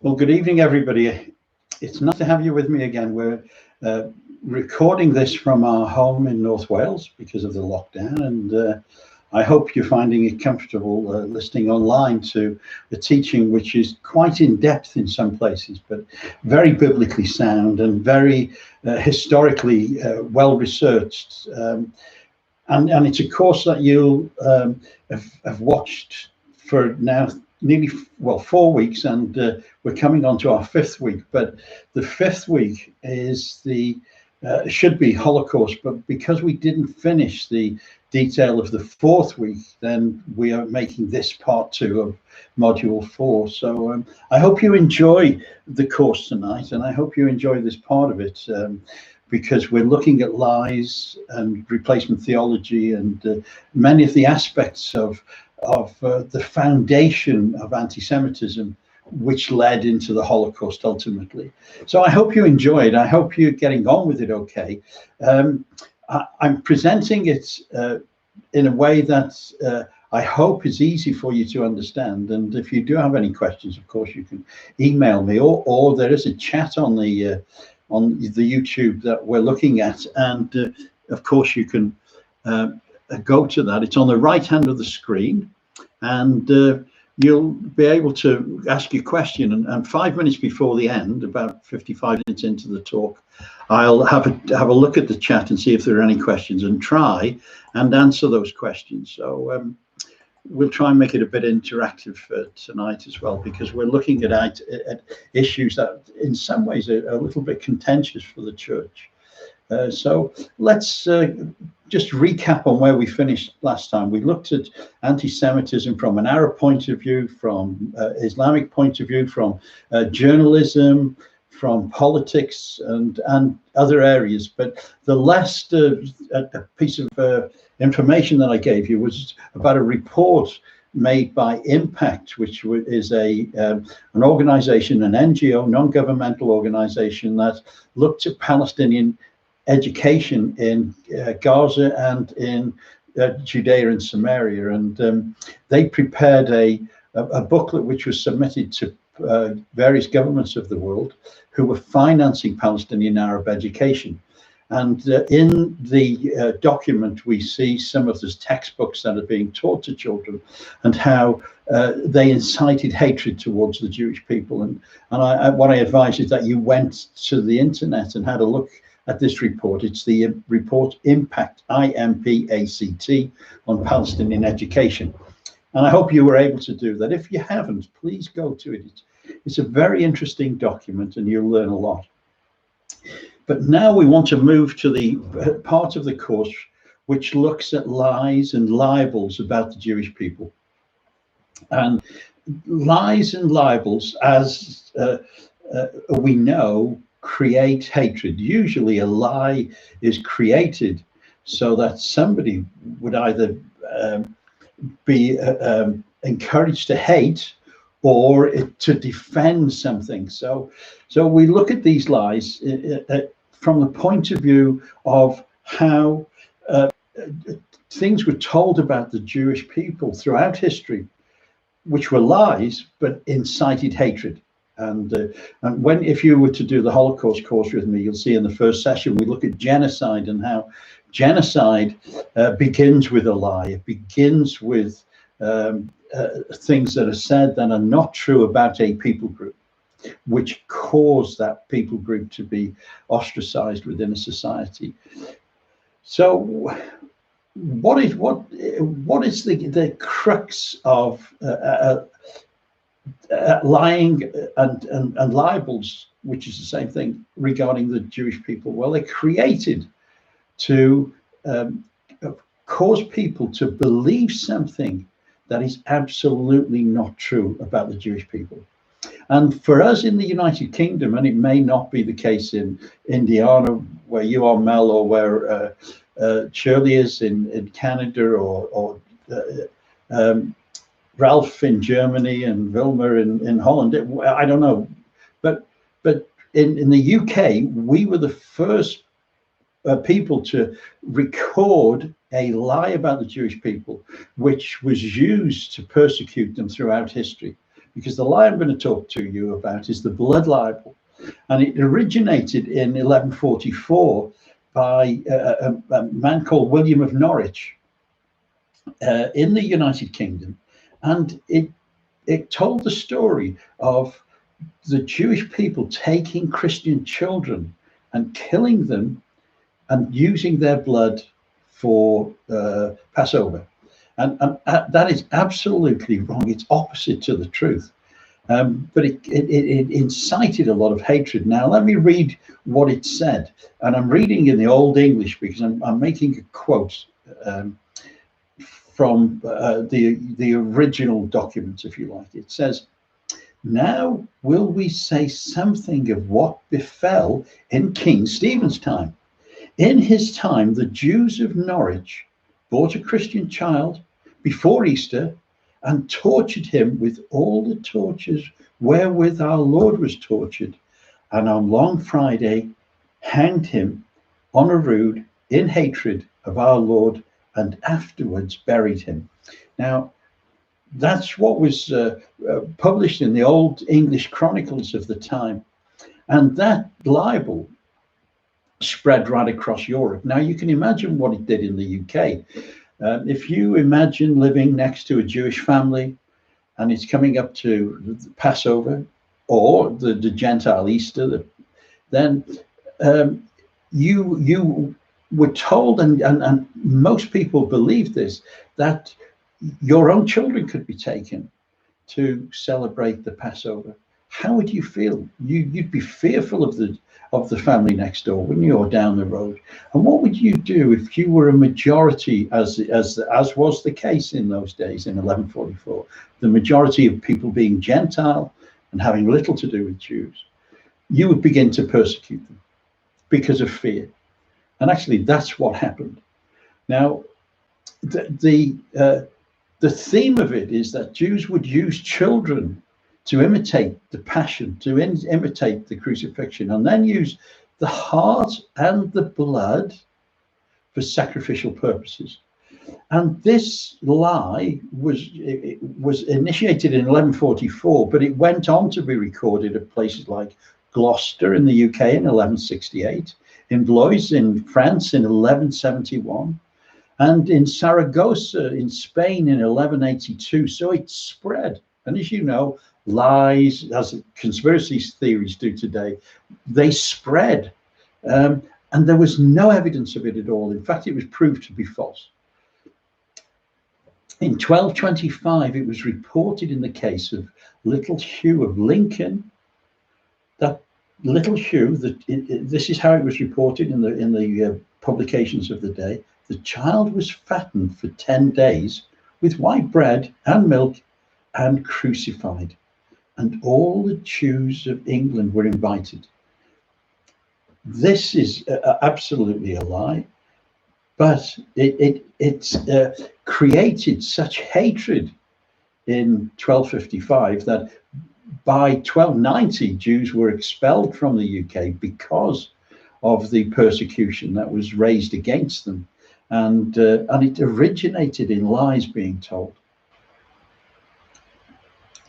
Well, good evening, everybody. It's nice to have you with me again. We're recording this from our home in North Wales because of the lockdown, and I hope you're finding it comfortable listening online to the teaching, which is quite in depth in some places, but very biblically sound and very historically well researched. And it's a course that you have watched for now nearly 4 weeks, and we're coming on to our fifth week. But the fifth week is should be Holocaust, but because we didn't finish the detail of the fourth week, then we are making this part 2 of module 4. So I hope you enjoy the course tonight, and I hope you enjoy this part of it, because we're looking at lies and replacement theology and many of the aspects of the foundation of anti-Semitism, which led into the Holocaust ultimately. So I hope you enjoy it. I hope you're getting on with it okay. I'm presenting it in a way that I hope is easy for you to understand. And if you do have any questions, of course, you can email me, or there is a chat on the YouTube that we're looking at. And of course, you can go to that. It's on the right hand of the screen, and you'll be able to ask your question. And 5 minutes before the end, about 55 minutes into the talk, I'll have a look at the chat and see if there are any questions and try and answer those questions. So we'll try and make it a bit interactive tonight as well, because we're looking at issues that in some ways are a little bit contentious for the church. So let's just recap on where we finished last time. We looked at anti-Semitism from an Arab point of view, from Islamic point of view, from journalism, from politics and other areas. But the last piece of information that I gave you was about a report made by Impact, which is an organization, an NGO, non-governmental organization that looked at Palestinian education in Gaza and in Judea and Samaria. And they prepared a booklet which was submitted to various governments of the world who were financing Palestinian Arab education. And in the document, we see some of the textbooks that are being taught to children and how they incited hatred towards the Jewish people. And what I advise is that you went to the internet and had a look at this report. It's the report Impact, IMPACT, on Palestinian education. And I hope you were able to do that. If you haven't, please go to it. It's a very interesting document and you'll learn a lot. But now we want to move to the part of the course which looks at lies and libels about the Jewish people. And lies and libels, as we know, create hatred. Usually a lie is created so that somebody would either be encouraged to hate or to defend something. So we look at these lies from the point of view of how things were told about the Jewish people throughout history, which were lies, but incited hatred. And if you were to do the Holocaust course with me, you'll see in the first session, we look at genocide and how genocide begins with a lie. It begins with things that are said that are not true about a people group, which cause that people group to be ostracized within a society. So what is the crux of lying and libels, which is the same thing, regarding the Jewish people? Well, they're created to cause people to believe something that is absolutely not true about the Jewish people. And for us in the United Kingdom, and it may not be the case in Indiana, where you are, Mel, or where Shirley is in Canada, or Ralph in Germany and Wilma in Holland. I don't know. But in the UK, we were the first people to record a lie about the Jewish people, which was used to persecute them throughout history. because the lie I'm going to talk to you about is the blood libel. And it originated in 1144 by a man called William of Norwich in the United Kingdom. And it told the story of the Jewish people taking Christian children and killing them and using their blood for Passover. And that is absolutely wrong. It's opposite to the truth. But it incited a lot of hatred. Now, let me read what it said. And I'm reading in the Old English because I'm making a quote from the original document, if you like. It says, "Now will we say something of what befell in King Stephen's time. In his time, the Jews of Norwich bought a Christian child before Easter and tortured him with all the tortures wherewith our Lord was tortured, and on Long Friday hanged him on a rood in hatred of our Lord, and afterwards buried him." Now, that's what was published in the Old English Chronicles of the time. And that libel spread right across Europe. Now, you can imagine what it did in the UK. If you imagine living next to a Jewish family and it's coming up to Passover or the Gentile Easter, then you were told, and most people believed this, that your own children could be taken to celebrate the Passover. How would you feel? You'd be fearful of the family next door, wouldn't you, or down the road? And what would you do if you were a majority, as was the case in those days in 1144, the majority of people being Gentile and having little to do with Jews? You would begin to persecute them because of fear. And actually, that's what happened. Now, the theme of it is that Jews would use children to imitate the passion, to imitate the crucifixion, and then use the heart and the blood for sacrificial purposes. And this lie was initiated in 1144, but it went on to be recorded at places like Gloucester in the UK in 1168, in Blois in France in 1171, and in Saragossa in Spain in 1182. So it spread. And as you know, lies, as conspiracy theories do today, they spread. And there was no evidence of it at all. In fact, it was proved to be false. In 1225, it was reported in the case of little Hugh of Lincoln, that little Hugh, this is how it was reported in the publications of the day. The child was fattened for 10 days with white bread and milk and crucified, and all the Jews of England were invited. This is absolutely a lie, but it created such hatred in 1255 that by 1290 Jews were expelled from the UK because of the persecution that was raised against them, and it originated in lies being told.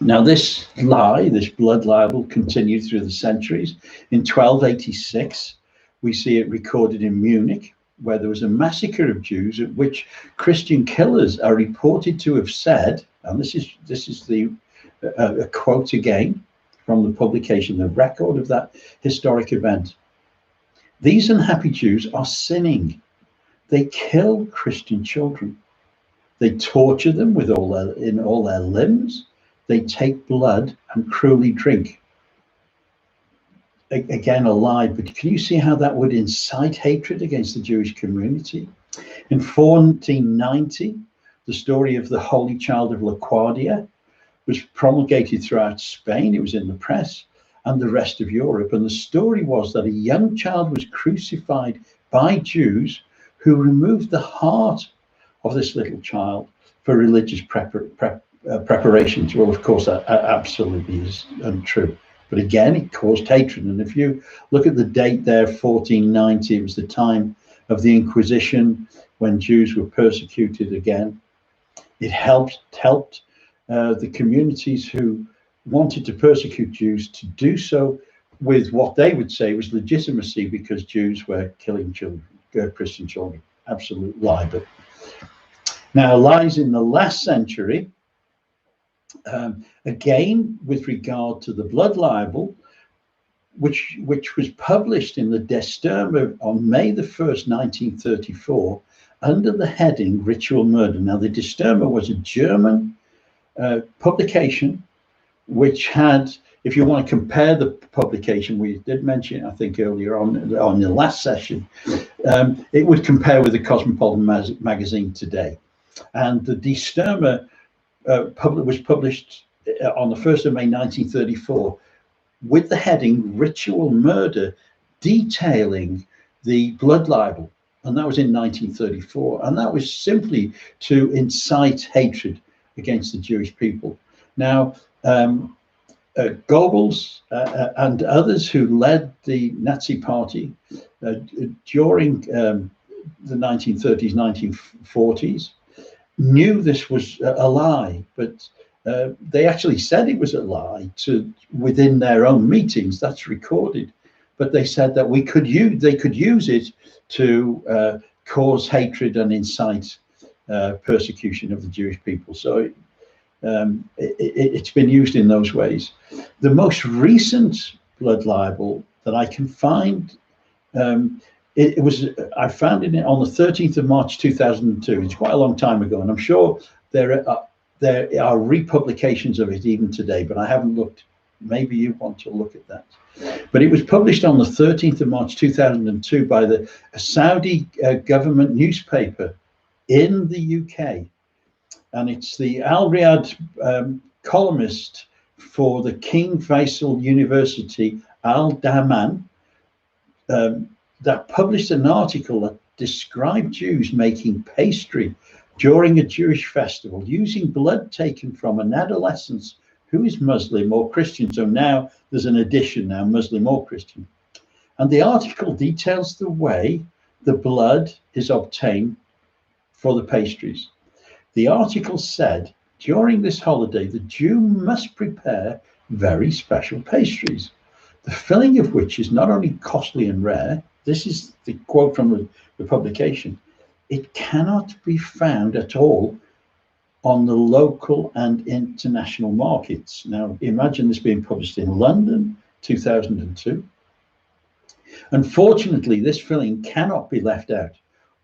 Now, this lie, this blood libel, continued through the centuries. In 1286, we see it recorded in Munich, where there was a massacre of Jews at which Christian killers are reported to have said, and this is the a quote again from the publication, the record of that historic event. "These unhappy Jews are sinning. They kill Christian children. They torture them with all their limbs. They take blood and cruelly drink." Again, a lie, but can you see how that would incite hatred against the Jewish community? In 1490, the story of the Holy Child of LaGuardia was promulgated throughout Spain. It was in the press and the rest of Europe. And the story was that a young child was crucified by Jews who removed the heart of this little child for religious preparations. Well, of course, that absolutely is untrue. But again, it caused hatred. And if you look at the date there, 1490, it was the time of the Inquisition when Jews were persecuted again. It helped the communities who wanted to persecute Jews to do so with what they would say was legitimacy, because Jews were killing children, Christian children. Absolute lie. But now lies in the last century, again with regard to the blood libel, which was published in the Der Stürmer on May the 1st, 1934, under the heading Ritual Murder. Now, the Der Stürmer was a German publication which had, if you want to compare the publication, we did mention, I think earlier on the last session, it would compare with the Cosmopolitan magazine today. And the Der Stürmer was published on the 1st of May 1934 with the heading Ritual Murder, detailing the blood libel. And that was in 1934. And that was simply to incite hatred against the Jewish people. Now, Goebbels and others who led the Nazi Party during the 1930s, 1940s, knew this was a lie, but they actually said it was a lie within their own meetings. That's recorded. But they said that they could use it to cause hatred and incite persecution of the Jewish people. So it's been used in those ways. The most recent blood libel that I can find, I found it on the 13th of March 2002. It's quite a long time ago, and I'm sure there are republications of it even today, but I haven't looked. Maybe you want to look at that. But it was published on the 13th of March 2002 by the Saudi government newspaper in the UK. And it's the Al Riyadh columnist for the King Faisal University, Al Daman, that published an article that described Jews making pastry during a Jewish festival using blood taken from an adolescent who is Muslim or Christian. So now there's an addition now, Muslim or Christian. And the article details the way the blood is obtained for the pastries. The article said, during this holiday, the Jew must prepare very special pastries, the filling of which is not only costly and rare, this is the quote from the publication, it cannot be found at all on the local and international markets. Now, imagine this being published in London, 2002. Unfortunately, this filling cannot be left out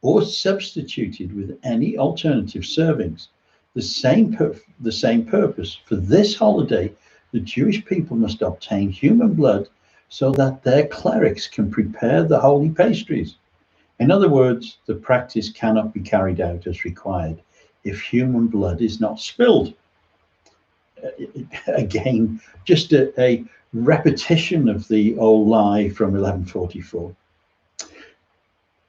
or substituted with any alternative servings. The same purpose. For this holiday, the Jewish people must obtain human blood so that their clerics can prepare the holy pastries. In other words, the practice cannot be carried out as required if human blood is not spilled. Again, just a repetition of the old lie from 1144.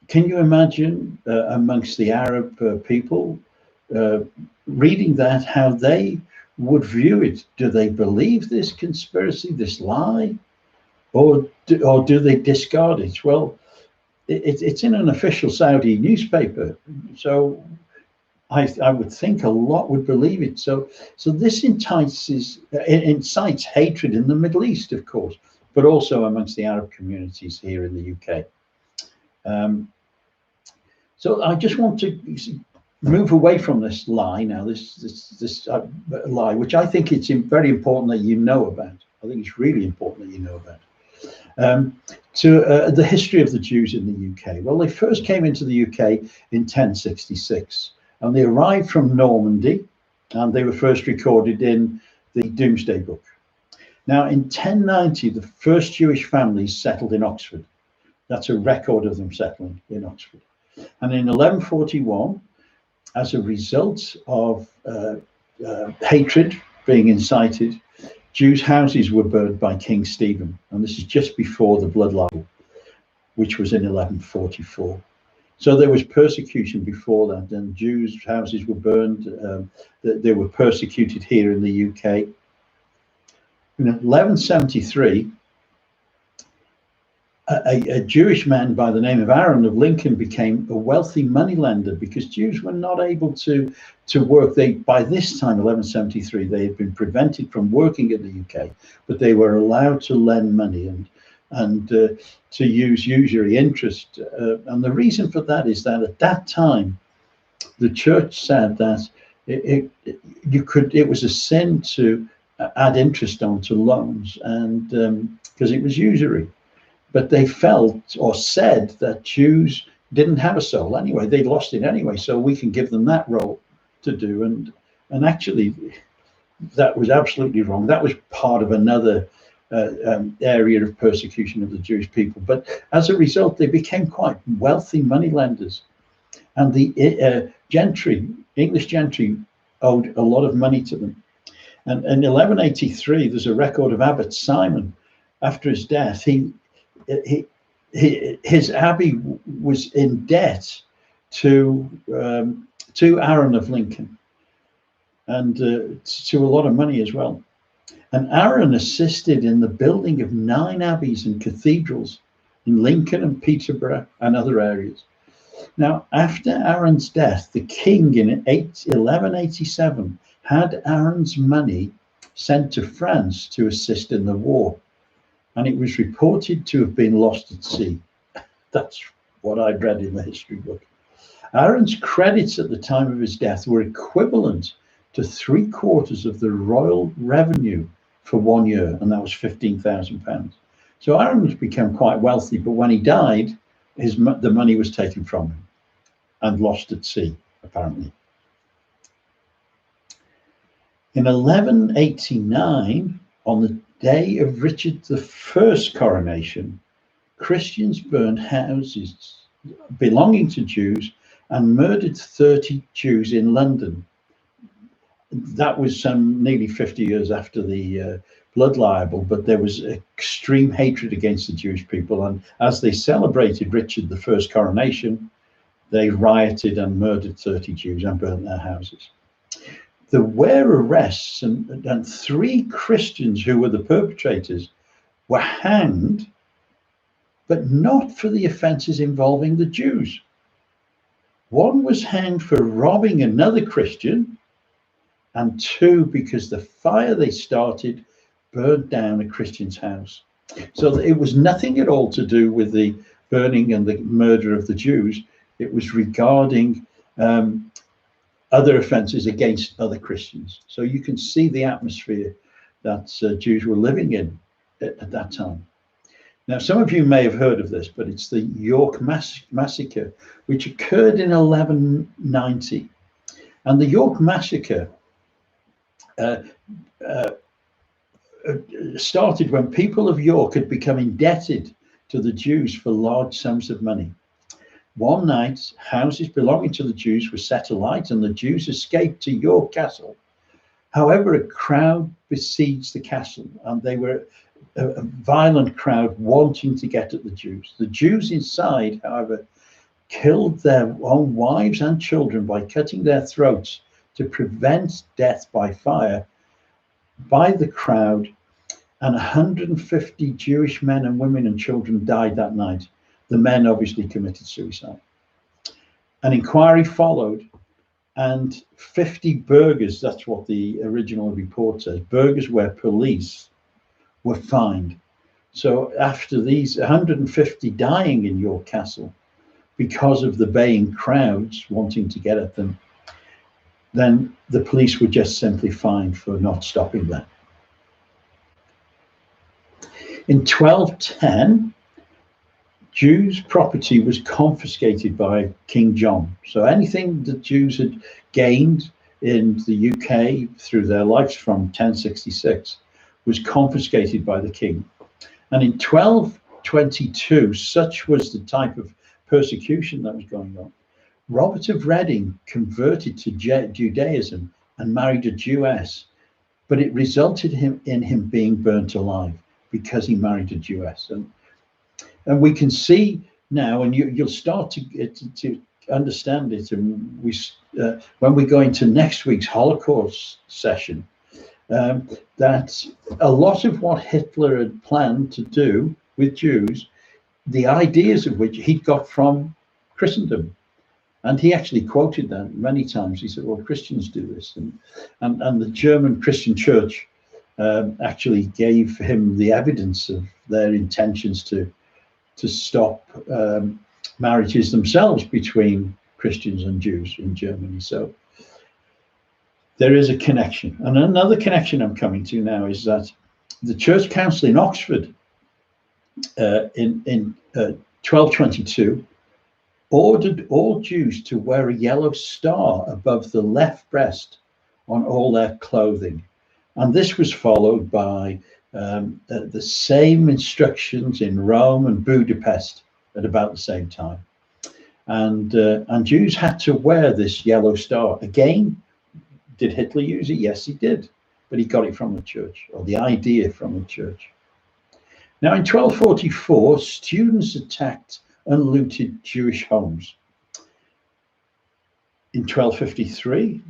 Can you imagine amongst the Arab people reading that, how they would view it? Do they believe this conspiracy, this lie, or do they discard it? Well, it's in an official Saudi newspaper, so I would think a lot would believe it. So this incites hatred in the Middle East, of course, but also amongst the Arab communities here in the UK. So I just want to move away from this lie now, this lie, which I think it's very important that you know about. I think it's really important that you know about. To the history of the Jews in the UK. Well, they first came into the UK in 1066, and they arrived from Normandy, and they were first recorded in the Domesday Book. Now, in 1090, the first Jewish families settled in Oxford. That's a record of them settling in Oxford. And in 1141, as a result of hatred being incited, Jews' houses were burned by King Stephen, and this is just before the blood libel, which was in 1144. So there was persecution before that, and Jews' houses were burned. They were persecuted here in the UK. In 1173, a Jewish man by the name of Aaron of Lincoln became a wealthy moneylender because Jews were not able to work. They, by this time, 1173, they had been prevented from working in the UK, but they were allowed to lend money and to use usury interest. And the reason for that is that at that time, the church said that it was a sin to add interest onto loans, and because it was usury. But they felt or said that Jews didn't have a soul anyway. They lost it anyway, so we can give them that role to do. And actually, that was absolutely wrong. That was part of another area of persecution of the Jewish people. But as a result, they became quite wealthy moneylenders. And the gentry, English gentry, owed a lot of money to them. And in 1183, there's a record of Abbot Simon. After his death, his abbey was in debt to Aaron of Lincoln, and to a lot of money as well. And Aaron assisted in the building of 9 abbeys and cathedrals in Lincoln and Peterborough and other areas. Now, after Aaron's death, the king in 1187 had Aaron's money sent to France to assist in the war. And it was reported to have been lost at sea. That's what I read in the history book. Aaron's credits at the time of his death were equivalent to 3/4 of the royal revenue for 1 year, and that was £15,000. So Aaron has become quite wealthy, but when he died, the money was taken from him and lost at sea, apparently. In 1189, on the day of Richard I's coronation, Christians burned houses belonging to Jews and murdered 30 Jews in London. That was nearly 50 years after the blood libel, but there was extreme hatred against the Jewish people. And as they celebrated Richard I's coronation, they rioted and murdered 30 Jews and burned their houses. There were arrests, and 3 Christians who were the perpetrators were hanged, but not for the offences involving the Jews. One was hanged for robbing another Christian, and 2 because the fire they started burned down a Christian's house. So it was nothing at all to do with the burning and the murder of the Jews. It was regarding other offences against other Christians. So you can see the atmosphere that Jews were living in at that time. Now, some of you may have heard of this, but it's the York Massacre, which occurred in 1190. And the York Massacre started when people of York had become indebted to the Jews for large sums of money. One night, houses belonging to the Jews were set alight and the Jews escaped to York Castle. However, a crowd besieged the castle, and they were a violent crowd wanting to get at the Jews. The Jews inside, however, killed their own wives and children by cutting their throats to prevent death by fire by the crowd, and 150 Jewish men and women and children died that night. The men obviously committed suicide. An inquiry followed, and 50 burghers, that's what the original report says, burghers where police were fined. So after these 150 dying in York Castle because of the baying crowds wanting to get at them, then the police were just simply fined for not stopping that. In 1210, Jews' property was confiscated by King John. So anything that Jews had gained in the UK through their lives from 1066 was confiscated by the king. And in 1222, such was the type of persecution that was going on, Robert of Reading converted to Judaism and married a Jewess, but it resulted in him being burnt alive because he married a Jewess. And we can see now, and you'll start to understand it, and when we go into next week's Holocaust session, that a lot of what Hitler had planned to do with Jews the ideas of which he'd got from Christendom. And he actually quoted that many times. He said, well, Christians do this. And the German Christian church actually gave him the evidence of their intentions to stop marriages themselves between Christians and Jews in Germany. So there is a connection. And another connection I'm coming to now is that the Church Council in Oxford in 1222 ordered all Jews to wear a yellow star above the left breast on all their clothing. And this was followed by the same instructions in Rome and Budapest at about the same time. And Jews had to wear this yellow star. Again, did Hitler use it? Yes, he did. But he got it from the church, or the idea from the church. Now, in 1244, students attacked and looted Jewish homes. In 1253,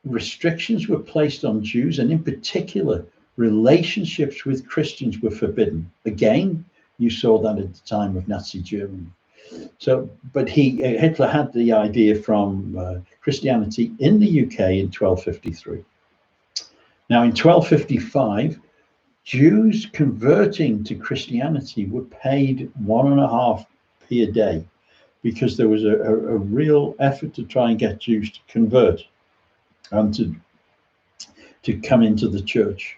restrictions were placed on Jews, and in particular, relationships with Christians were forbidden. Again, you saw that at the time of Nazi Germany. So, but Hitler had the idea from Christianity in the UK in 1253. Now, in 1255, Jews converting to Christianity were paid 1.5p a day, because there was a real effort to try and get Jews to convert and to come into the church.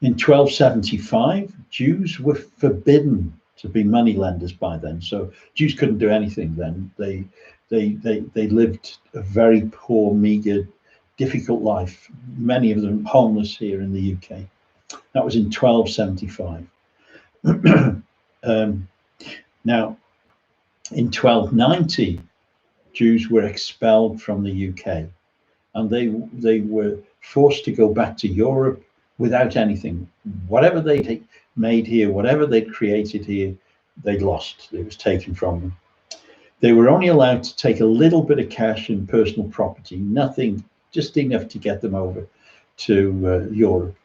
In 1275, Jews were forbidden to be money lenders by then. So Jews couldn't do anything then. They lived a very poor, meager, difficult life. Many of them homeless here in the UK. That was in 1275. Now, in 1290, Jews were expelled from the UK, and they were forced to go back to Europe without anything. Whatever they'd made here, whatever they'd created here, they'd lost. It was taken from them. They were only allowed to take a little bit of cash and personal property, nothing, just enough to get them over to Europe.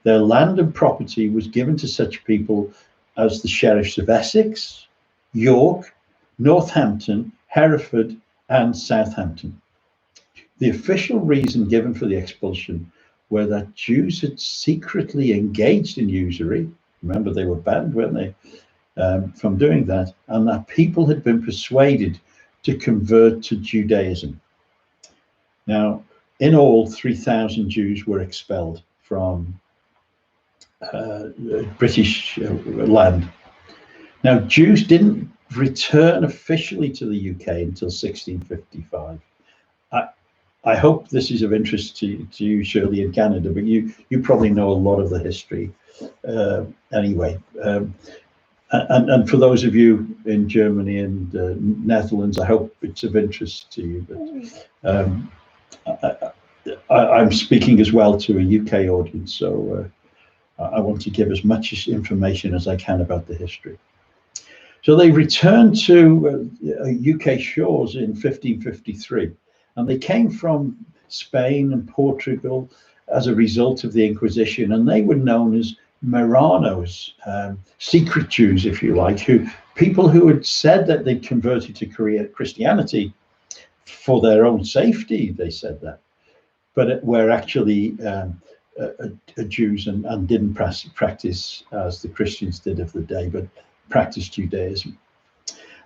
Their land and property was given to such people as the sheriffs of Essex, York, Northampton, Hereford, and Southampton. The official reason given for the expulsion were that Jews had secretly engaged in usury. Remember, they were banned, weren't they, from doing that, and that people had been persuaded to convert to Judaism. Now, in all, 3,000 Jews were expelled from British land. Now, Jews didn't return officially to the UK until 1655. I hope this is of interest to you, Shirley, in Canada, but you probably know a lot of the history anyway. And for those of you in Germany and Netherlands, I hope it's of interest to you. But I'm speaking as well to a UK audience, so I want to give as much information as I can about the history. So they returned to UK shores in 1553, and they came from Spain and Portugal as a result of the Inquisition, and they were known as Marranos, secret Jews, if you like, people who had said that they'd converted to Christianity for their own safety, they said that, but were actually Jews and didn't practice as the Christians did of the day, but practiced Judaism.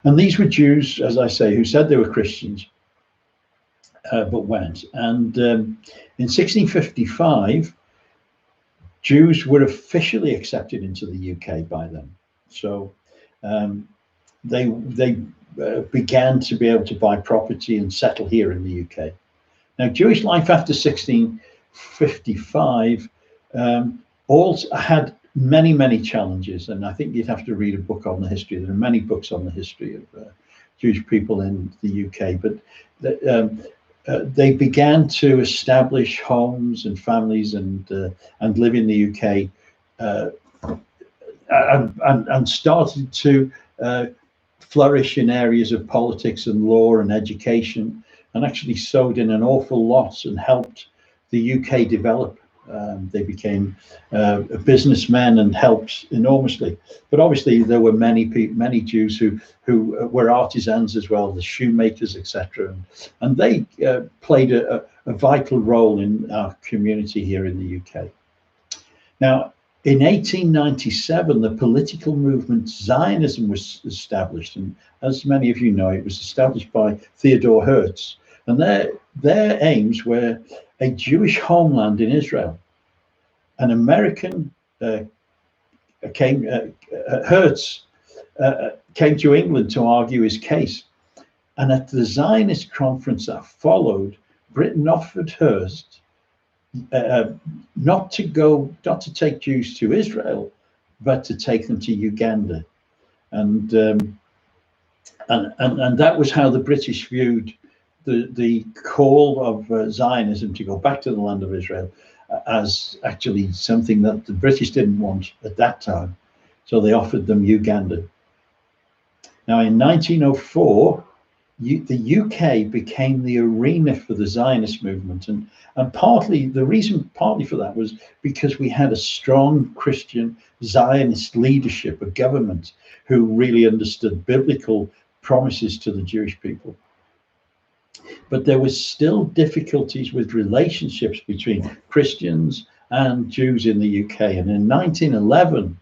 And these were Jews, as I say, who said they were Christians, but weren't. And in 1655, Jews were officially accepted into the UK by them. So they began to be able to buy property and settle here in the UK. Now, Jewish life after 1655 also had many, many challenges, and I think you'd have to read a book on the history. There are many books on the history of Jewish people in the UK, but they began to establish homes and families and live in the UK, and started to flourish in areas of politics and law and education, and actually sowed in an awful lot and helped the UK develop They became businessmen and helped enormously. But obviously, there were many Jews who were artisans as well, the shoemakers, etc. And they played a vital role in our community here in the UK. Now, in 1897, the political movement Zionism was established, and as many of you know, it was established by Theodore Herz, and their aims were a Jewish homeland in Israel. An American Herz came to England to argue his case, and at the Zionist conference that followed, Britain offered Herz not to take Jews to Israel, but to take them to Uganda, and that was how the British viewed the call of Zionism to go back to the land of Israel as actually something that the British didn't want at that time, so they offered them Uganda. Now, in 1904, the UK became the arena for the Zionist movement, and the reason for that was because we had a strong Christian Zionist leadership, a government who really understood biblical promises to the Jewish people. But there was still difficulties with relationships between Christians and Jews in the UK, and in 1911,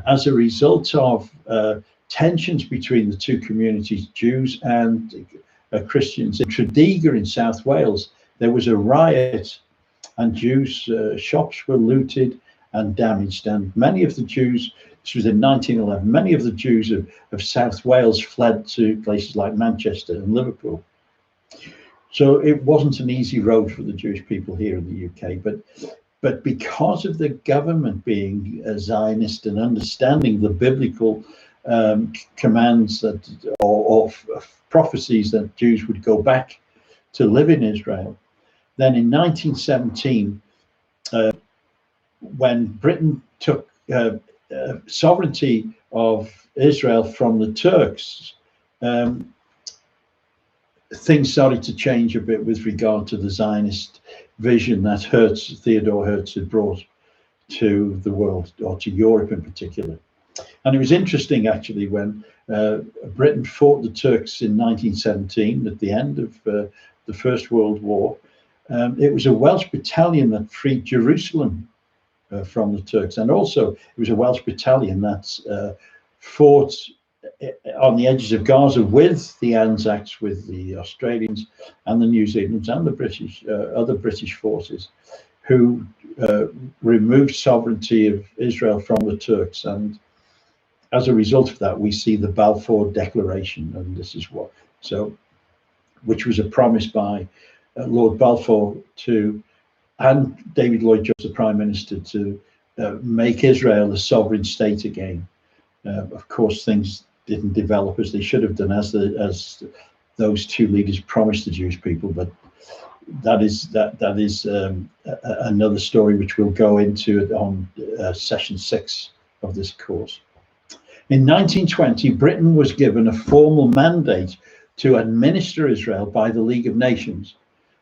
as a result of tensions between the two communities, Jews and Christians, in Tredegar in South Wales, there was a riot, and Jews' shops were looted and damaged. And many of the Jews, this was in 1911, many of the Jews of South Wales fled to places like Manchester and Liverpool. So it wasn't an easy road for the Jewish people here in the UK, but because of the government being a Zionist and understanding the biblical commands or prophecies that Jews would go back to live in Israel, then in 1917, when Britain took sovereignty of Israel from the Turks, things started to change a bit with regard to the Zionist vision that Theodore Herz had brought to the world, or to Europe in particular. And it was interesting, actually, when Britain fought the Turks in 1917, at the end of the First World War. It was a Welsh battalion that freed Jerusalem from the Turks, and also it was a Welsh battalion that fought on the edges of Gaza with the Anzacs, with the Australians and the New Zealanders and the British, other British forces, who removed sovereignty of Israel from the Turks. And as a result of that, we see the Balfour Declaration, and this is which was a promise by Lord Balfour and David Lloyd George, the Prime Minister, to make Israel a sovereign state again. Of course, things didn't develop as they should have done, as those two leaders promised the Jewish people. But that is another story which we'll go into on session 6 of this course. In 1920, Britain was given a formal mandate to administer Israel by the League of Nations,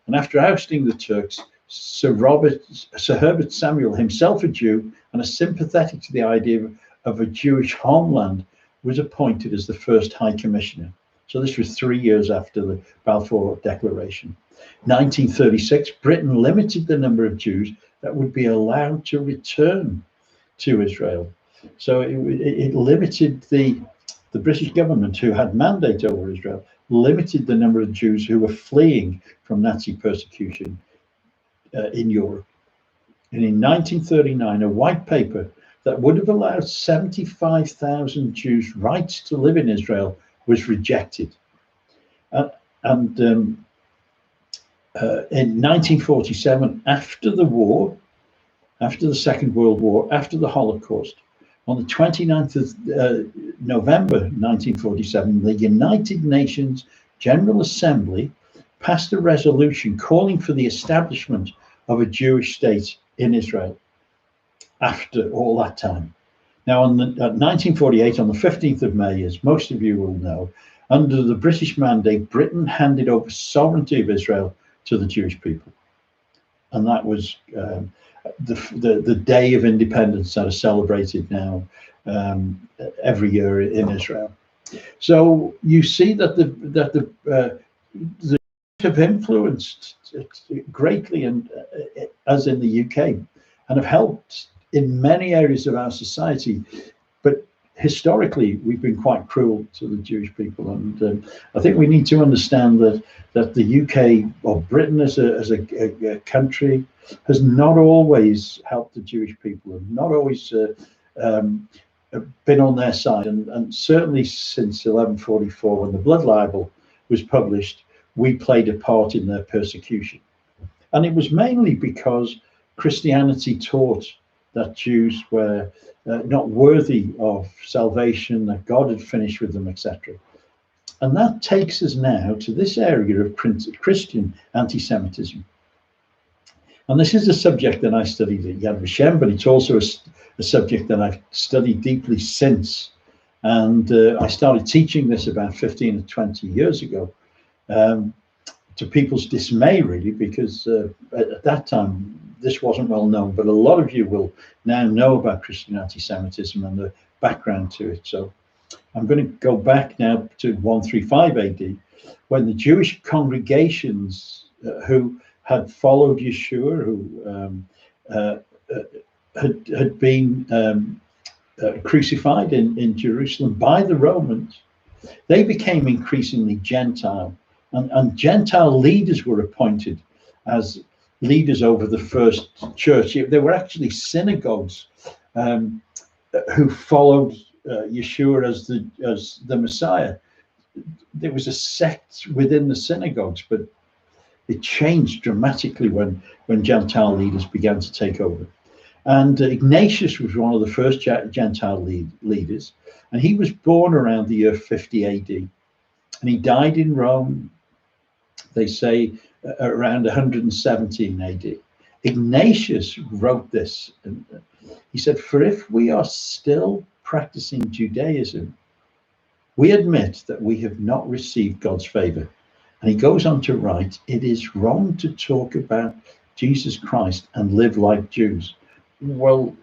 and after ousting the Turks, Sir Herbert Samuel, himself a Jew and a sympathetic to the idea of a Jewish homeland, was appointed as the first High Commissioner. So this was 3 years after the Balfour Declaration. 1936, Britain limited the number of Jews that would be allowed to return to Israel. So it limited the British government, who had mandate over Israel, limited the number of Jews who were fleeing from Nazi persecution in Europe. And in 1939, a white paper that would have allowed 75,000 Jews rights to live in Israel was rejected. In 1947, after the war, after the Second World War, after the Holocaust, on the 29th of November 1947, the United Nations General Assembly passed a resolution calling for the establishment of a Jewish state in Israel after all that time. Now, in 1948, on the 15th of May, as most of you will know, under the British mandate, Britain handed over sovereignty of Israel to the Jewish people. and that was the Day of Independence that is celebrated now every year in Israel. So you see that the have influenced greatly, and as in the UK, and have helped in many areas of our society. But historically, we've been quite cruel to the Jewish people, and I think we need to understand that the UK, or Britain as a country, has not always helped the Jewish people, and not always been on their side, and certainly since 1144, when the Blood Libel was published, we played a part in their persecution. And it was mainly because Christianity taught that Jews were not worthy of salvation, that God had finished with them, etc. And that takes us now to this area of Christian anti-Semitism. And this is a subject that I studied at Yad Vashem, but it's also a subject that I've studied deeply since. And I started teaching this about 15 or 20 years ago, to people's dismay, really, because at that time, this wasn't well known, but a lot of you will now know about Christian anti-Semitism and the background to it. So I'm going to go back now to 135 AD, when the Jewish congregations who had followed Yeshua, who had been crucified in Jerusalem by the Romans, they became increasingly Gentile. And Gentile leaders were appointed as leaders over the first church. There were actually synagogues who followed Yeshua as the Messiah. There was a sect within the synagogues, but it changed dramatically when Gentile leaders began to take over. And Ignatius was one of the first Gentile leaders, and he was born around the year 50 AD, and he died in Rome, they say, around 117 AD. Ignatius wrote this, and he said, "For if we are still practicing Judaism, we admit that we have not received God's favor." And he goes on to write, "It is wrong to talk about Jesus Christ and live like Jews." Well,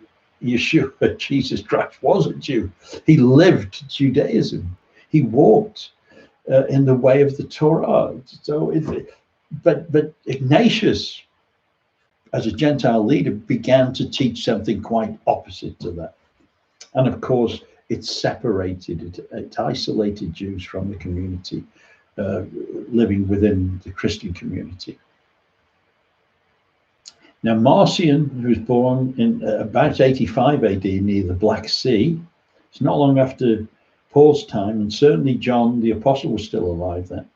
Yeshua, Jesus Christ, was a Jew. He lived Judaism. He walked in the way of the Torah. So, but Ignatius, as a Gentile leader, began to teach something quite opposite to that. And of course, it separated, it isolated Jews from the community, living within the Christian community. Now, Marcion, who was born in about 85 AD near the Black Sea, it's not long after Paul's time, and certainly John the Apostle was still alive then.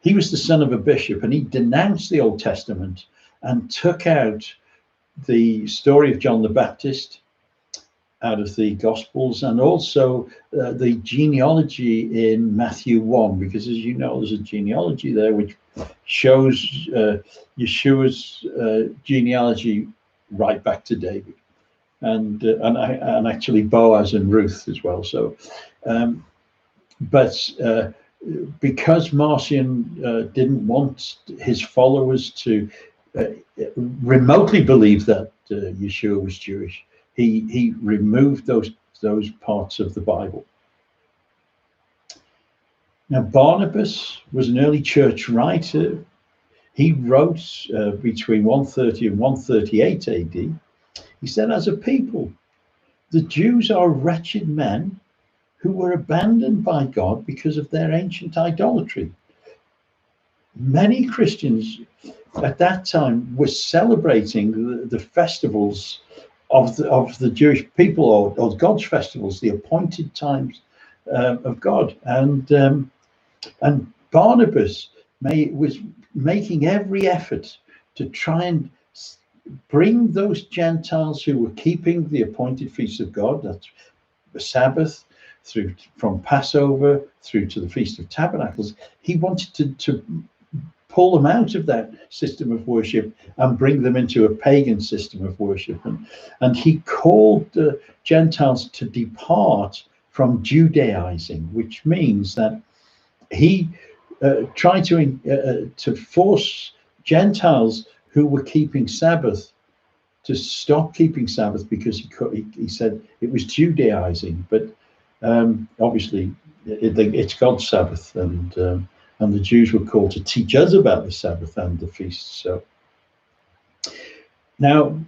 He was the son of a bishop, and he denounced the Old Testament and took out the story of John the Baptist out of the Gospels, and also the genealogy in Matthew 1, because as you know, there's a genealogy there which shows Yeshua's genealogy right back to David, and actually Boaz and Ruth as well. So, because Marcion didn't want his followers to remotely believe that Yeshua was Jewish, he removed those parts of the Bible. Now, Barnabas was an early church writer. He wrote between 130 and 138 AD. He said, "As a people, the Jews are wretched men who were abandoned by God because of their ancient idolatry." Many Christians at that time were celebrating the festivals of the Jewish people, or God's festivals, the appointed times of God, and Barnabas was making every effort to try and bring those Gentiles who were keeping the appointed feasts of God, that's the Sabbath, from Passover through to the Feast of Tabernacles. He wanted to pull them out of that system of worship and bring them into a pagan system of worship. And he called the Gentiles to depart from Judaizing, which means that he tried to force Gentiles who were keeping Sabbath to stop keeping Sabbath because he said it was Judaizing. But obviously, it's God's Sabbath, and the Jews were called to teach us about the Sabbath and the feasts. So now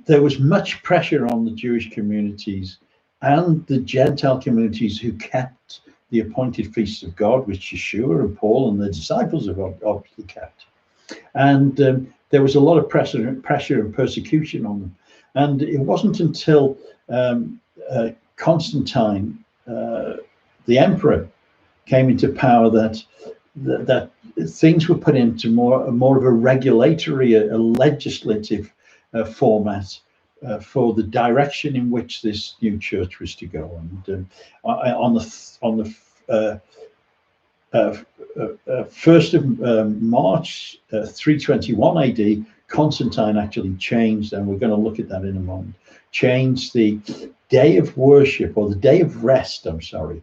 there was much pressure on the Jewish communities and the Gentile communities who kept the appointed feasts of God, which Yeshua and Paul and the disciples have obviously kept. And there was a lot of pressure and persecution on them. And it wasn't until Constantine, the emperor, came into power that things were put into more of a regulatory, a legislative format for the direction in which this new church was to go. And on the 1st of March 321 AD, Constantine actually changed, and we're going to look at that in a moment, changed the day of worship, or the day of rest, I'm sorry,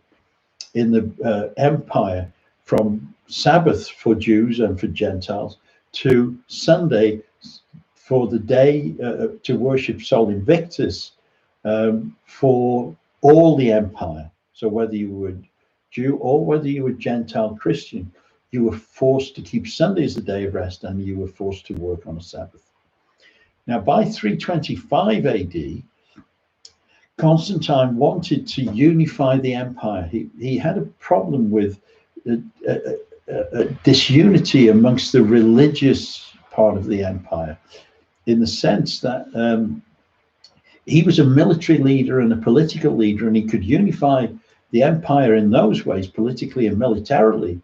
in the empire from Sabbath for Jews and for Gentiles to Sunday for the day to worship Sol Invictus for all the empire. So whether you were Jew or whether you were Gentile Christian, you were forced to keep Sunday as a day of rest, and you were forced to work on a Sabbath. Now, by 325 AD, Constantine wanted to unify the empire. He had a problem with disunity amongst the religious part of the empire, in the sense that he was a military leader and a political leader, and he could unify the empire in those ways, politically and militarily.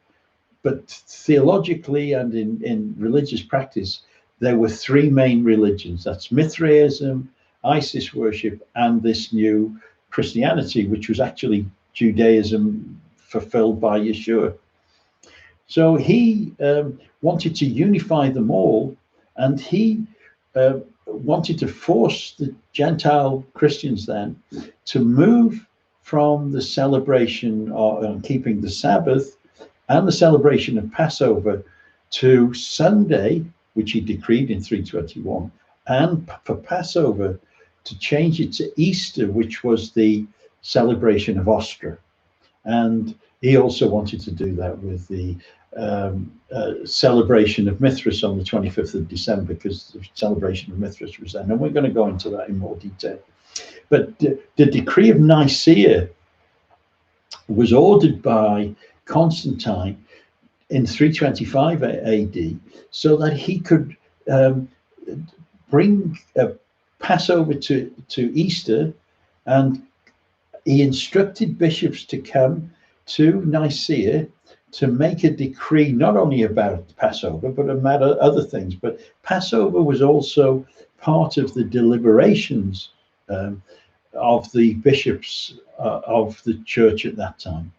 But theologically and in religious practice, there were three main religions. That's Mithraism, Isis worship, and this new Christianity, which was actually Judaism fulfilled by Yeshua. So he wanted to unify them all, and he wanted to force the Gentile Christians then to move from the celebration of keeping the Sabbath and the celebration of Passover to Sunday, which he decreed in 321, and for Passover to change it to Easter, which was the celebration of Ostra. And he also wanted to do that with the celebration of Mithras on the 25th of December, because the celebration of Mithras was then, and we're going to go into that in more detail. But the decree of Nicaea was ordered by Constantine in 325 AD so that he could bring Passover to Easter, and he instructed bishops to come to Nicaea to make a decree not only about Passover but about other things. But Passover was also part of the deliberations of the bishops of the church at that time.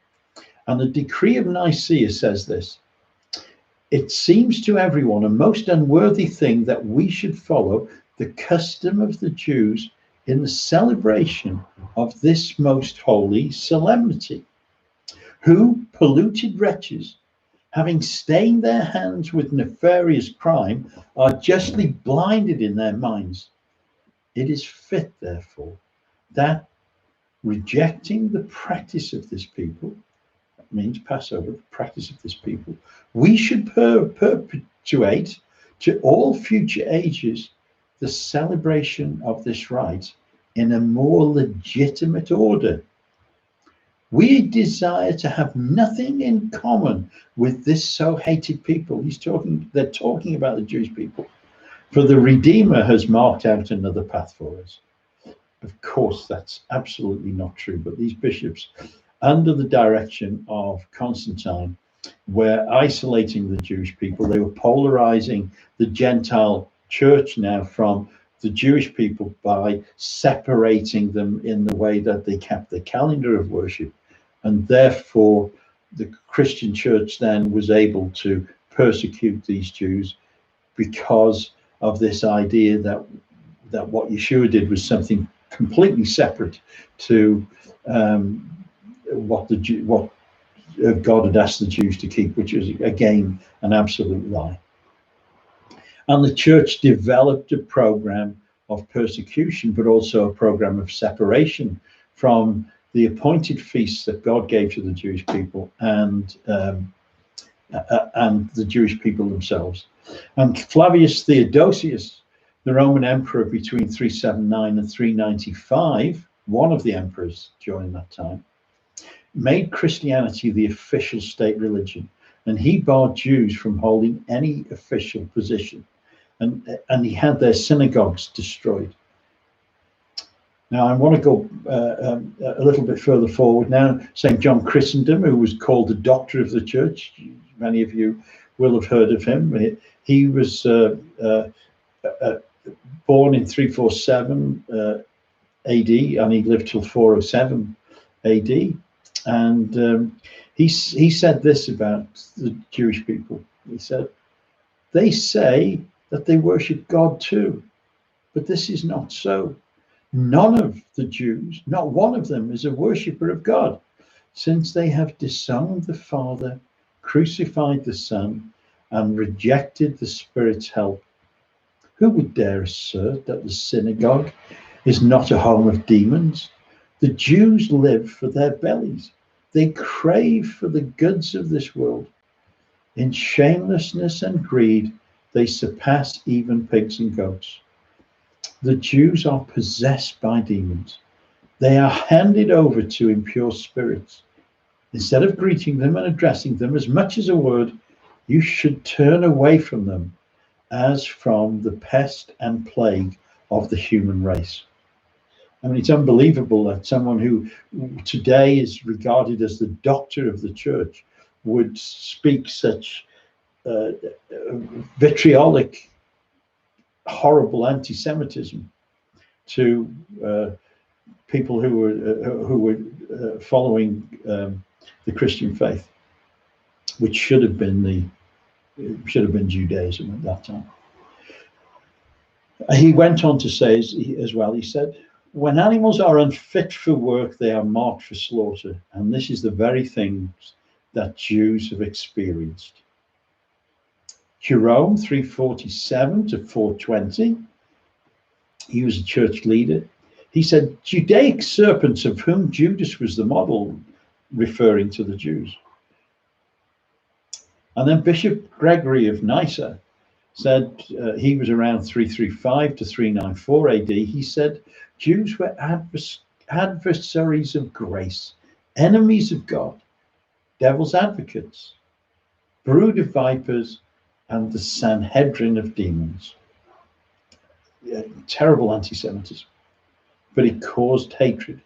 And the decree of Nicaea says this: "It seems to everyone a most unworthy thing that we should follow the custom of the Jews in the celebration of this most holy solemnity, who, polluted wretches, having stained their hands with nefarious crime, are justly blinded in their minds. It is fit, therefore, that, rejecting the practice of this people," that means Passover, the practice of this people, "we should perpetuate to all future ages the celebration of this rite in a more legitimate order. We desire to have nothing in common with this so hated people." They're talking about the Jewish people. "For the Redeemer has marked out another path for us." Of course, that's absolutely not true. But these bishops, under the direction of Constantine, were isolating the Jewish people. They were polarizing the Gentile church now from the Jewish people by separating them in the way that they kept the calendar of worship. And therefore, the Christian church then was able to persecute these Jews because of this idea that what Yeshua did was something completely separate to what God had asked the Jews to keep, which is again an absolute lie. And the church developed a program of persecution, but also a program of separation from the appointed feasts that God gave to the Jewish people and the Jewish people themselves. And Flavius Theodosius, the Roman emperor between 379 and 395, one of the emperors during that time, made Christianity the official state religion, and he barred Jews from holding any official position, and he had their synagogues destroyed. Now, I want to go a little bit further forward now. St. John Chrysostom, who was called the doctor of the church, many of you will have heard of him. He was born in 347 AD, and he lived till 407 AD. And he said this about the Jewish people. He said, "They say that they worship God too, but this is not so. None of the Jews, not one of them, is a worshipper of God, since they have disowned the Father, crucified the Son, and rejected the Spirit's help. Who would dare assert that the synagogue is not a home of demons? The Jews live for their bellies. They crave for the goods of this world. In shamelessness and greed, they surpass even pigs and goats. The Jews are possessed by demons. They are handed over to impure spirits. Instead of greeting them and addressing them as much as a word, you should turn away from them as from the pest and plague of the human race." I mean, it's unbelievable that someone who today is regarded as the doctor of the church would speak such vitriolic, horrible anti-Semitism to people who were following the Christian faith, which should have been Judaism at that time. He went on to say as well. He said, "When animals are unfit for work, they are marked for slaughter, and this is the very things that Jews have experienced." Jerome, 347 to 420, he was a church leader. He said, "Judaic serpents, of whom Judas was the model," referring to the Jews. And then Bishop Gregory of Nyssa said, he was around 335 to 394 AD. He said, "Jews were adversaries of grace, enemies of God, devil's advocates, brood of vipers, and the Sanhedrin of demons." Terrible anti-Semitism, but it caused hatred.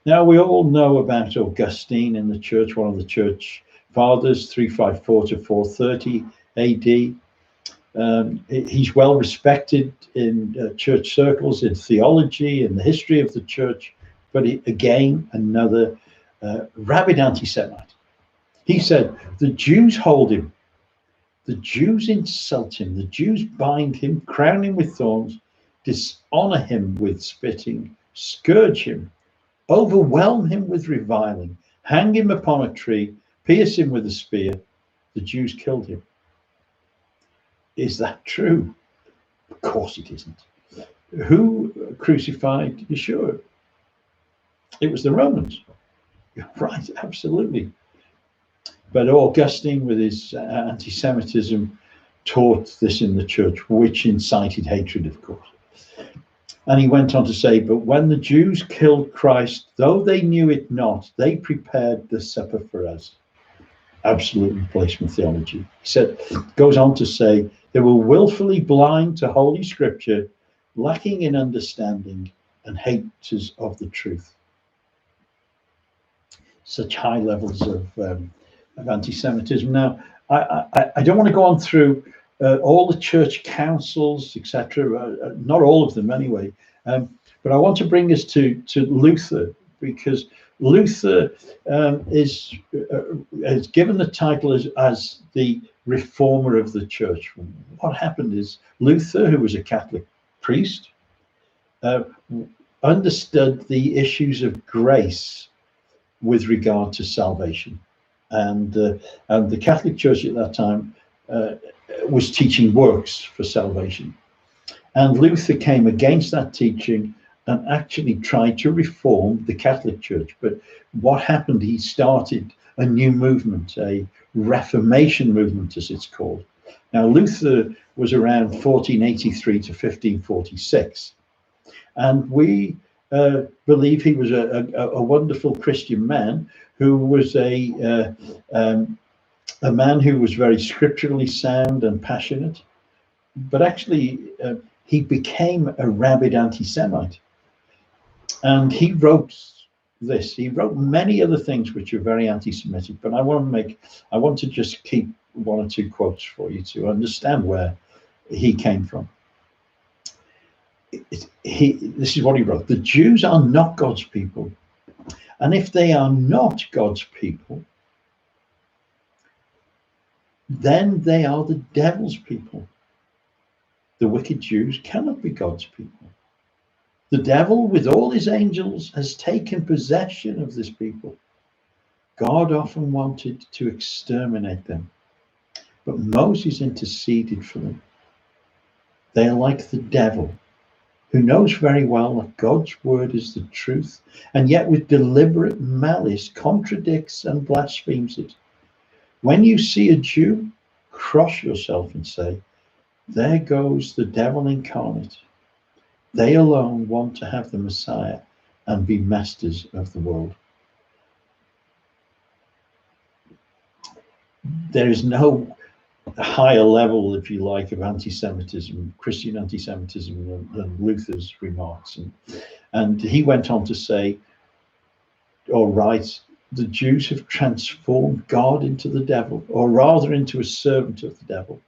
Now, we all know about Augustine in the church, one of the church fathers, 354 to 430 AD. He's well respected in church circles, in theology, in the history of the church, but again, another rabid anti-Semite. He said, "The Jews hold him, the Jews insult him, the Jews bind him, crown him with thorns, dishonor him with spitting, scourge him, overwhelm him with reviling, hang him upon a tree, pierce him with a spear. The Jews killed him." Is that true? Of course it isn't. Who crucified Yeshua? It was the Romans. You're right, absolutely. But Augustine, with his anti-Semitism, taught this in the church, which incited hatred, of course. And he went on to say, "But when the Jews killed Christ, though they knew it not, they prepared the supper for us." Absolute replacement theology. He said, goes on to say, "They were willfully blind to Holy Scripture, lacking in understanding, and haters of the truth." Such high levels of anti-Semitism. Now, I don't want to go on through all the church councils, etc. Not all of them, anyway. But I want to bring us to Luther, because Luther is given the title as the reformer of the church. What happened is Luther, who was a Catholic priest, understood the issues of grace with regard to salvation, and the Catholic Church at that time was teaching works for salvation. And Luther came against that teaching and actually tried to reform the Catholic Church. But what happened, he started a new movement, a Reformation movement, as it's called. Now, Luther was around 1483 to 1546. And we believe he was a wonderful Christian man who was a man who was very scripturally sound and passionate. But actually, he became a rabid anti-Semite. And he wrote this. He wrote many other things which are very anti-Semitic, but I want to just keep one or two quotes for you to understand where he came from. This is what he wrote: the Jews are not God's people, and if they are not God's people, then they are the devil's people. The wicked Jews cannot be God's people. The devil, with all his angels, has taken possession of this people. God often wanted to exterminate them, but Moses interceded for them. They are like the devil, who knows very well that God's word is the truth, and yet with deliberate malice contradicts and blasphemes it. When you see a Jew, cross yourself and say, there goes the devil incarnate. They alone want to have the Messiah and be masters of the world. There is no higher level, if you like, of anti-Semitism, Christian anti-Semitism than Luther's remarks. And he went on to say, or write, the Jews have transformed God into the devil, or rather into a servant of the devil,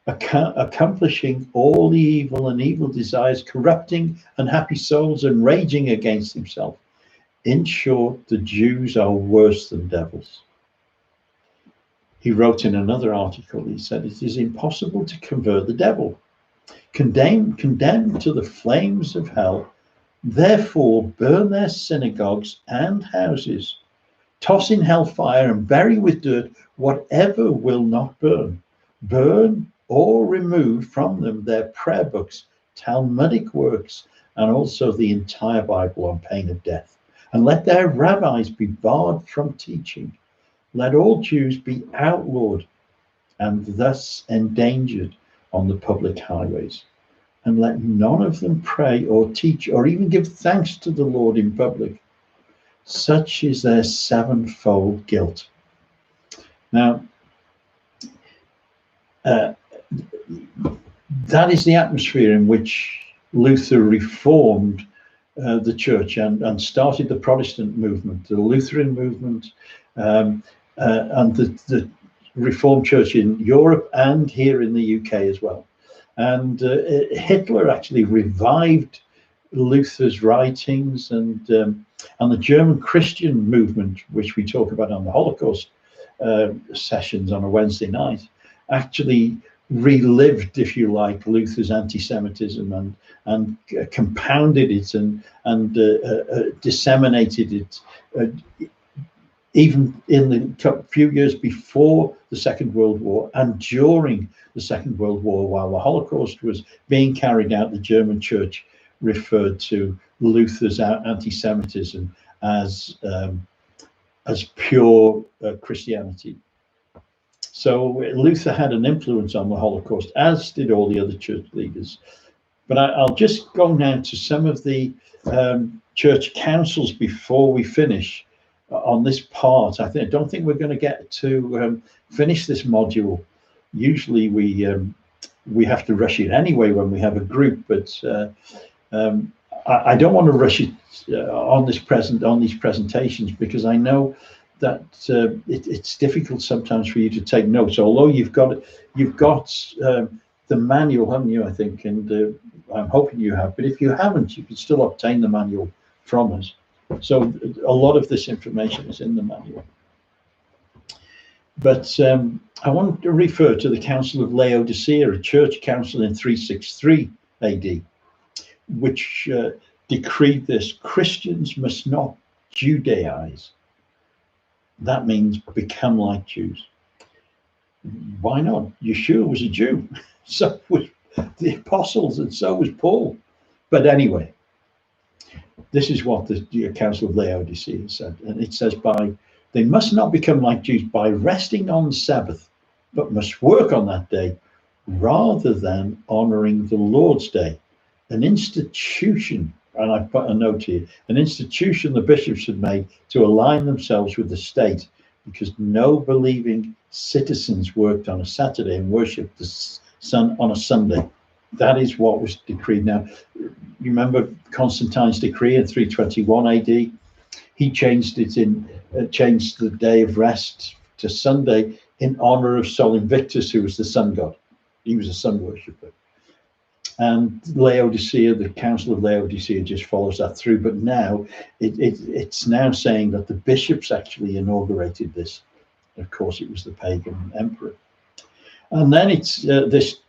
accomplishing all the evil and evil desires, corrupting unhappy souls and raging against himself. In short, the Jews are worse than devils. He wrote in another article, he said, it is impossible to convert the devil, condemned to the flames of hell. Therefore, burn their synagogues and houses, toss in hellfire and bury with dirt whatever will not burn. Burn or remove from them their prayer books, Talmudic works, and also the entire Bible on pain of death. And let their rabbis be barred from teaching. Let all Jews be outlawed and thus endangered on the public highways. And let none of them pray or teach or even give thanks to the Lord in public. Such is their sevenfold guilt. Now, that is the atmosphere in which Luther reformed the church and started the Protestant movement, the Lutheran movement, and the Reformed Church in Europe and here in the UK as well. And Hitler actually revived Luther's writings, and the German Christian movement, which we talk about on the Holocaust sessions on a Wednesday night, actually relived, if you like, Luther's anti-Semitism and compounded it and disseminated it even in the few years before the Second World War and during the Second World War. While the Holocaust was being carried out, the German church referred to Luther's anti-Semitism as pure Christianity. So Luther had an influence on the Holocaust, as did all the other church leaders. But I'll just go now to some of the church councils before we finish on this part. I don't think we're going to get to finish this module. Usually we have to rush it anyway when we have a group, but I don't want to rush it on these presentations, because I know that it's difficult sometimes for you to take notes. Although you've got the manual, haven't you? I think, and I'm hoping you have. But if you haven't, you can still obtain the manual from us. So a lot of this information is in the manual. But I want to refer to the Council of Laodicea, a church council in 363 AD, which decreed this: Christians must not Judaize. That means become like Jews. Why not? Yeshua was a Jew, so was the apostles, and so was Paul. But anyway, this is what the Council of Laodicea said, and it says, they must not become like Jews by resting on the Sabbath, but must work on that day rather than honoring the Lord's Day. An institution, and I put a note here, an institution the bishops had made to align themselves with the state, because no believing citizens worked on a Saturday and worshipped the sun on a Sunday. That is what was decreed. Now, you remember Constantine's decree in 321 AD? He changed it changed the day of rest to Sunday in honor of Sol Invictus, who was the sun god. He was a sun worshipper. And Laodicea, the Council of Laodicea, just follows that through. But now it's now saying that the bishops actually inaugurated this. Of course, it was the pagan emperor. And then this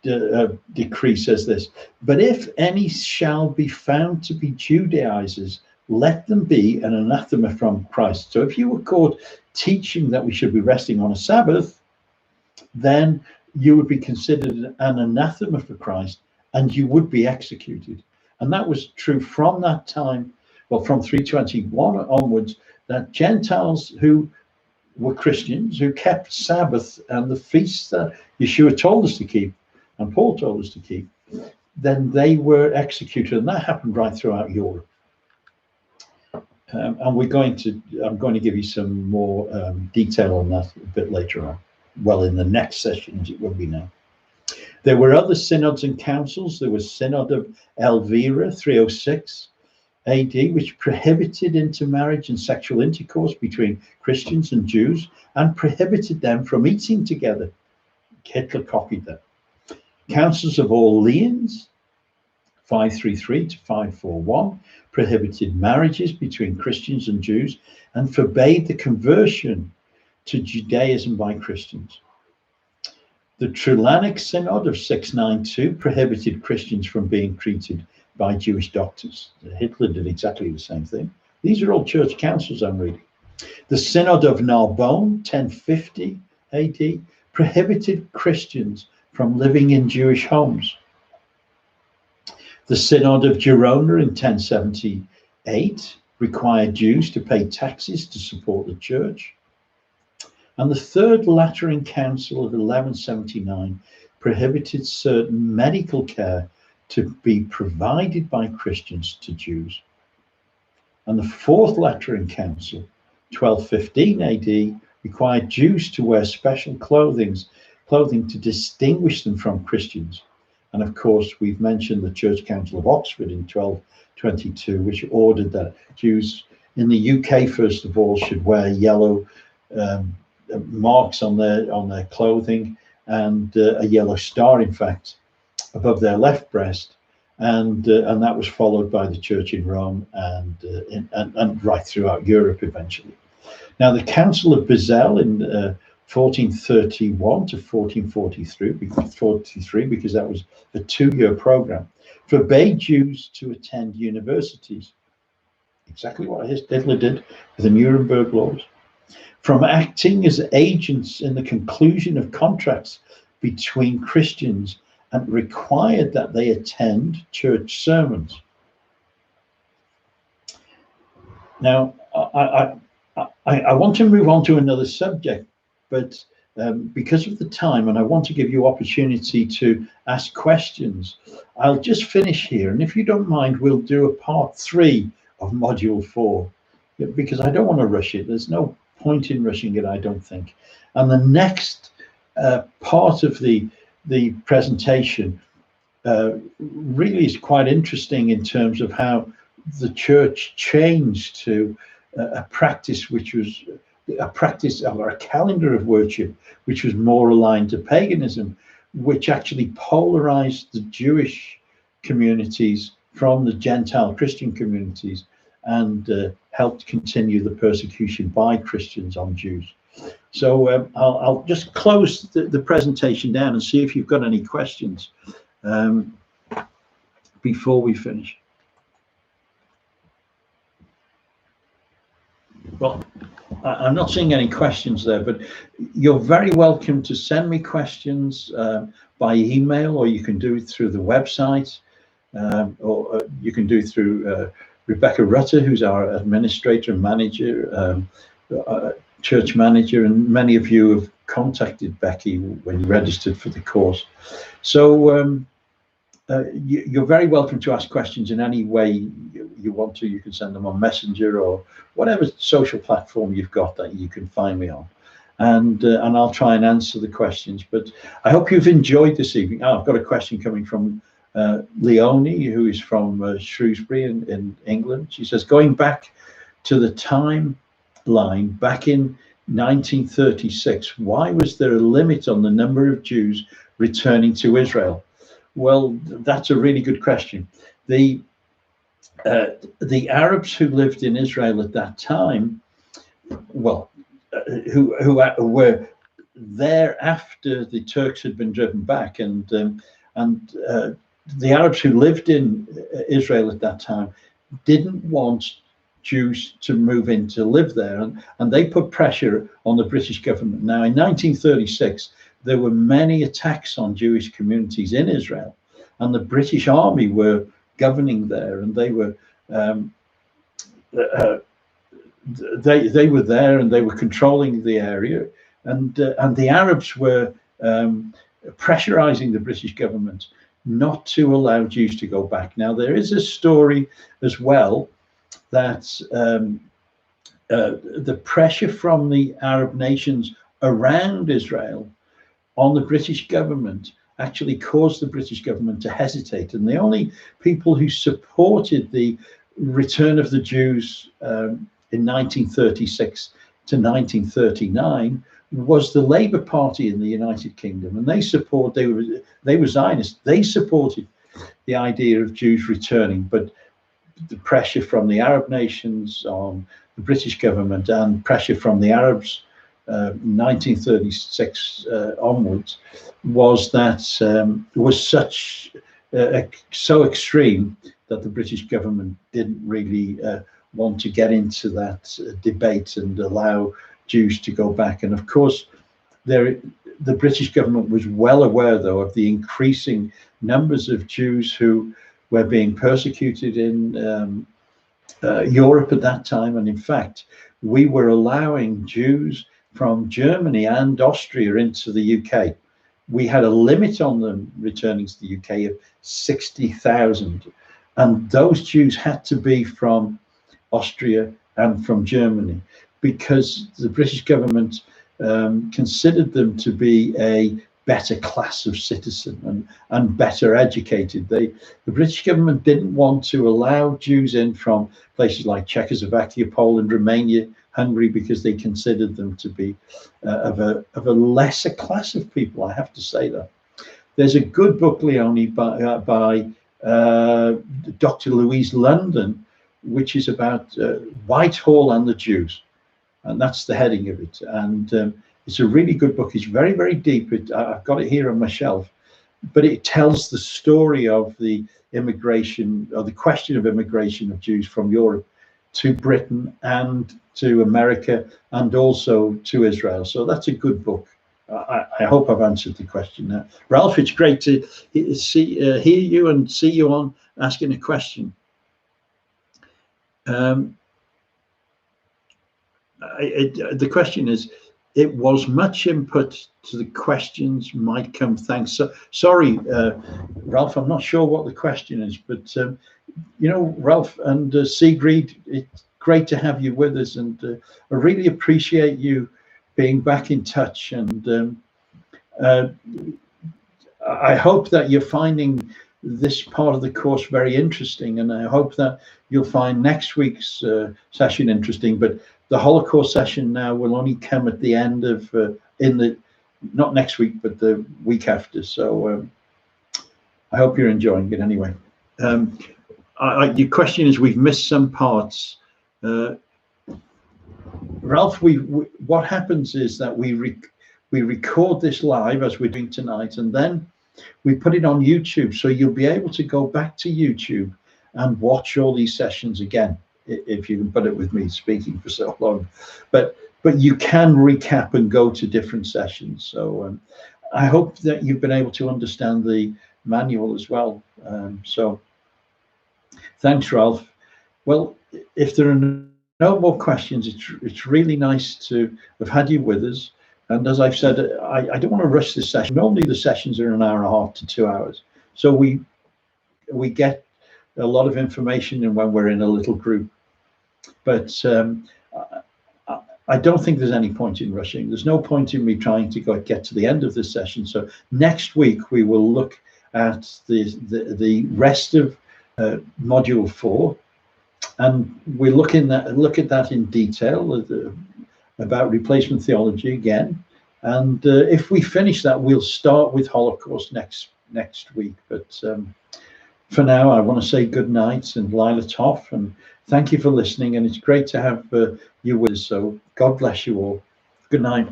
decree says this: but if any shall be found to be Judaizers, let them be an anathema from Christ. So if you were caught teaching that we should be resting on a Sabbath, then you would be considered an anathema for Christ, and you would be executed. And that was true from that time, well, from 321 onwards, that Gentiles who were Christians, who kept Sabbath and the feasts that Yeshua told us to keep, and Paul told us to keep, then they were executed. And that happened right throughout Europe. And I'm going to give you some more detail on that a bit later on. Well, in the next session, as it will be now. There were other synods and councils. There was Synod of Elvira, 306 AD, which prohibited intermarriage and sexual intercourse between Christians and Jews and prohibited them from eating together. Hitler copied that. Councils of Orleans, 533 to 541, prohibited marriages between Christians and Jews and forbade the conversion to Judaism by Christians. The Trulanic Synod of 692 prohibited Christians from being treated by Jewish doctors. Hitler did exactly the same thing. These are all church councils I'm reading. The Synod of Narbonne, 1050 AD, prohibited Christians from living in Jewish homes. The Synod of Girona in 1078 required Jews to pay taxes to support the church. And the Third Lateran Council of 1179 prohibited certain medical care to be provided by Christians to Jews. And the Fourth Lateran Council, 1215 AD, required Jews to wear special clothing to distinguish them from Christians. And of course, we've mentioned the Church Council of Oxford in 1222, which ordered that Jews in the UK, first of all, should wear yellow marks on their clothing, and a yellow star, in fact, above their left breast, and that was followed by the church in Rome and right throughout Europe eventually. Now, the Council of Basel in 1431 to 1443, because that was a 2-year program, forbade Jews to attend universities. Exactly what Hitler did with the Nuremberg laws. From acting as agents in the conclusion of contracts between Christians, and required that they attend church sermons. Now, I want to move on to another subject, but because of the time, and I want to give you opportunity to ask questions, I'll just finish here. And if you don't mind, we'll do a part 3 of module 4, because I don't want to rush it. There's no point in rushing it, I don't think. And the next part of the presentation really is quite interesting in terms of how the church changed to a practice which was a practice or a calendar of worship which was more aligned to paganism, which actually polarized the Jewish communities from the Gentile Christian communities and helped continue the persecution by Christians on Jews. So I'll just close the presentation down and see if you've got any questions before we finish. Well, I'm not seeing any questions there, but you're very welcome to send me questions by email, or you can do it through the website, or you can do it through Rebecca Rutter, who's our administrator and manager, church manager, and many of you have contacted Becky when you registered for the course. So you're very welcome to ask questions in any way you want to. You can send them on Messenger or whatever social platform you've got that you can find me on, and I'll try and answer the questions. But I hope you've enjoyed this evening. I've got a question coming from Leonie, who is from Shrewsbury in England. She says, going back to the timeline back in 1936, why was there a limit on the number of Jews returning to Israel? Well, that's a really good question. The Arabs who lived in Israel at that time, well, who were there after the Turks had been driven back, and the Arabs who lived in Israel at that time didn't want Jews to move in to live there, and they put pressure on the British government. Now, in 1936, there were many attacks on Jewish communities in Israel, and the British Army were governing there, and they were they were there, and they were controlling the area, and the Arabs were pressurizing the British government not to allow Jews to go back. Now, there is a story as well that the pressure from the Arab nations around Israel on the British government actually caused the British government to hesitate. And the only people who supported the return of the Jews in 1936 to 1939 was the Labour Party in the United Kingdom. And they were Zionists. They supported the idea of Jews returning, but the pressure from the Arab nations on the British government and pressure from the Arabs 1936 onwards was such so extreme that the British government didn't really want to get into that debate and allow Jews to go back. And of course, the British government was well aware, though, of the increasing numbers of Jews who were being persecuted in Europe at that time. And in fact, we were allowing Jews from Germany and Austria into the UK. We had a limit on them returning to the UK of 60,000. And those Jews had to be from Austria and from Germany, because the British government considered them to be a better class of citizen and better educated. The British government didn't want to allow Jews in from places like Czechoslovakia, Poland, Romania, Hungary, because they considered them to be of a lesser class of people. I have to say that. There's a good book, Leonie, by Dr. Louise London, which is about Whitehall and the Jews, and that's the heading of it. And it's a really good book. It's very, very deep. I've got it here on my shelf, but it tells the story of the immigration, or the question of immigration of Jews from Europe to Britain and to America and also to Israel. So that's a good book. I hope I've answered the question now. Ralph, it's great to hear you and see you on asking a question. The question is, it was much input to the questions might come. Thanks. So, sorry, Ralph, I'm not sure what the question is, but you know, Ralph and Sigrid, it's great to have you with us, and I really appreciate you being back in touch. And I hope that you're finding this part of the course very interesting, and I hope that you'll find next week's session interesting. But the Holocaust session now will only come at the end of not next week, but the week after. So I hope you're enjoying it anyway. Your question is, we've missed some parts. Ralph, what happens is that we record this live as we're doing tonight, and then we put it on YouTube, so you'll be able to go back to YouTube and watch all these sessions again, if you can put it with me speaking for so long. But but you can recap and go to different sessions. So I hope that you've been able to understand the manual as well. So thanks, Ralph. Well, if there are no more questions, it's really nice to have had you with us. And as I've said, I don't want to rush this session. Normally the sessions are an hour and a half to 2 hours. So we get a lot of information and when we're in a little group. But I don't think there's any point in rushing. There's no point in me trying to get to the end of this session. So next week we will look at the rest of module 4, and we'll look at that in detail about replacement theology again. And if we finish that, we'll start with Holocaust next week. But for now, I want to say good night and Lila Toff, and thank you for listening. And it's great to have you with us. So God bless you all. Good night.